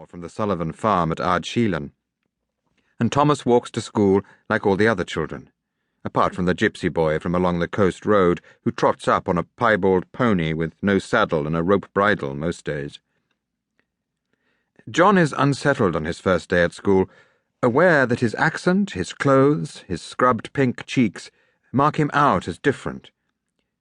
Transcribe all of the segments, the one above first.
from the Sullivan farm at Sullivan, and Tomas walks to school like all the other children, apart from the gypsy boy from along the coast road who trots up on a piebald pony with no saddle and a rope bridle most days. John is unsettled on his first day at school, aware that his accent, his clothes, his scrubbed pink cheeks mark him out as different.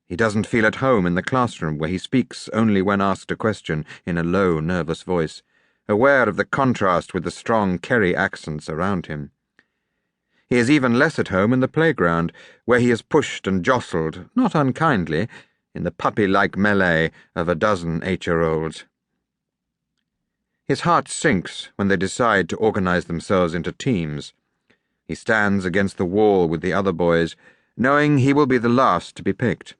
He doesn't feel at home in the classroom where he speaks only when asked a question in a low, nervous voice, aware of the contrast with the strong Kerry accents around him. He is even less at home in the playground, where he is pushed and jostled, not unkindly, in the puppy-like melee of a dozen 8-year-olds. His heart sinks when they decide to organize themselves into teams. He stands against the wall with the other boys, knowing he will be the last to be picked.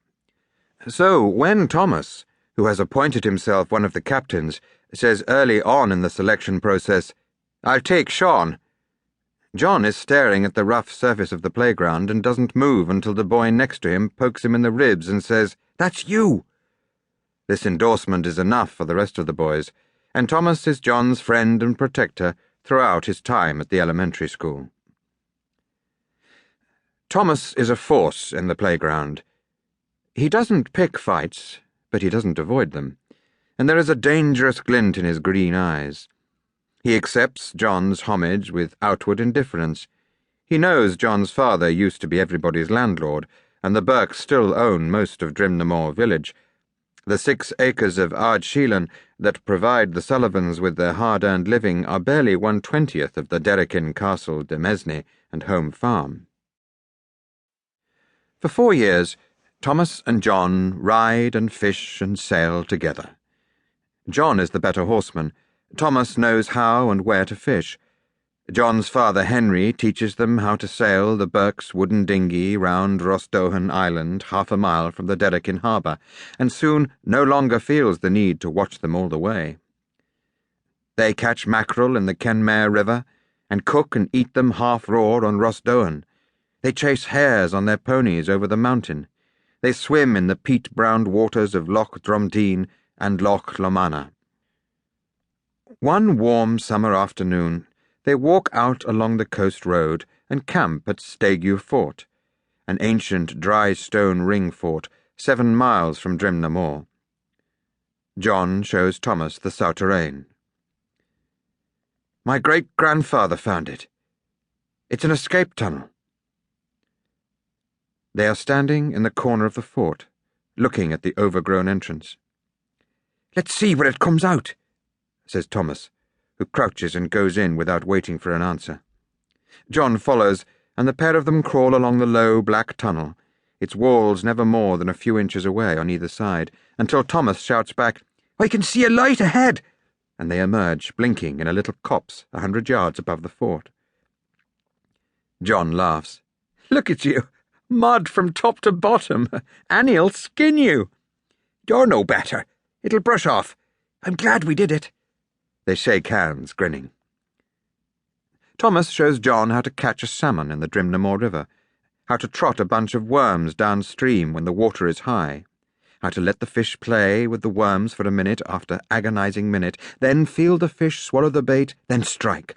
So when Tomas, who has appointed himself one of the captains, says early on in the selection process, "I'll take Sean," John is staring at the rough surface of the playground and doesn't move until the boy next to him pokes him in the ribs and says, "That's you." This endorsement is enough for the rest of the boys, and Tomas is John's friend and protector throughout his time at the elementary school. Tomas is a force in the playground. He doesn't pick fights, but he doesn't avoid them, and there is a dangerous glint in his green eyes. He accepts John's homage with outward indifference. He knows John's father used to be everybody's landlord, and the Burkes still own most of Drimnamore village. The 6 acres of Sullivan that provide the Sullivans with their hard-earned living are barely 1/20th of the Derrickin Castle de Mesney and home farm. For 4 years, Tomas and John ride and fish and sail together. John is the better horseman. Tomas knows how and where to fish. John's father Henry teaches them how to sail the Burke's wooden dinghy round Rosdohan Island half a mile from the Derrickin harbour, and soon no longer feels the need to watch them all the way. They catch mackerel in the Kenmare River, and cook and eat them half-raw on Rosdohan. They chase hares on their ponies over the mountain. They swim in the peat-browned waters of Loch Dromdeen and Loch Lomana. One warm summer afternoon, they walk out along the coast road and camp at Stagu Fort, an ancient dry stone ring fort 7 miles from Drimnamore. John shows Tomas the souterrain. "My great-grandfather found it. It's an escape tunnel." They are standing in the corner of the fort, looking at the overgrown entrance. "Let's see where it comes out," says Tomas, who crouches and goes in without waiting for an answer. John follows, and the pair of them crawl along the low, black tunnel, its walls never more than a few inches away on either side, until Tomas shouts back, "I can see a light ahead!" and they emerge, blinking in a little copse 100 yards above the fort. John laughs. "Look at you! Mud from top to bottom. Annie'll skin you." "You're no better. It'll brush off. I'm glad we did it." They shake hands, grinning. Tomas shows John how to catch a salmon in the Drimnamore River, how to trot a bunch of worms downstream when the water is high, how to let the fish play with the worms for a minute after agonizing minute, then feel the fish swallow the bait, then strike.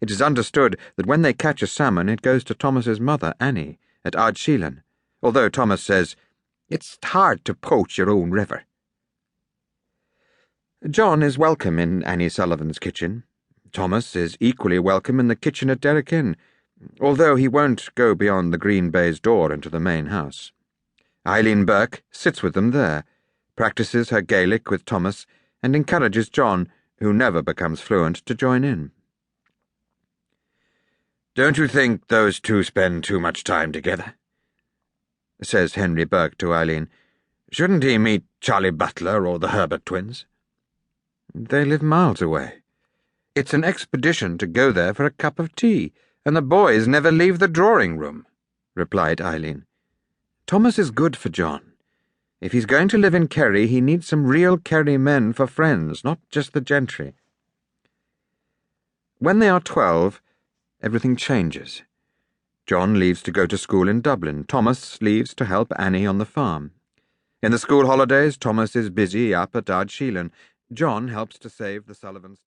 It is understood that when they catch a salmon it goes to Thomas's mother, Annie, at Sullivan, although Tomas says, "It's hard to poach your own river." John is welcome in Annie Sullivan's kitchen. Tomas is equally welcome in the kitchen at Derrickin, although he won't go beyond the green baize door into the main house. Eileen Burke sits with them there, practices her Gaelic with Tomas, and encourages John, who never becomes fluent, to join in. "Don't you think those two spend too much time together?" says Henry Burke to Eileen. "Shouldn't he meet Charlie Butler or the Herbert twins?" "They live miles away. It's an expedition to go there for a cup of tea, and the boys never leave the drawing-room," replied Eileen. "Tomas is good for John. If he's going to live in Kerry, he needs some real Kerry men for friends, not just the gentry." When they are 12, everything changes. John leaves to go to school in Dublin. Tomas leaves to help Annie on the farm. In the school holidays, Tomas is busy up at Sullivan. John helps to save the Sullivans'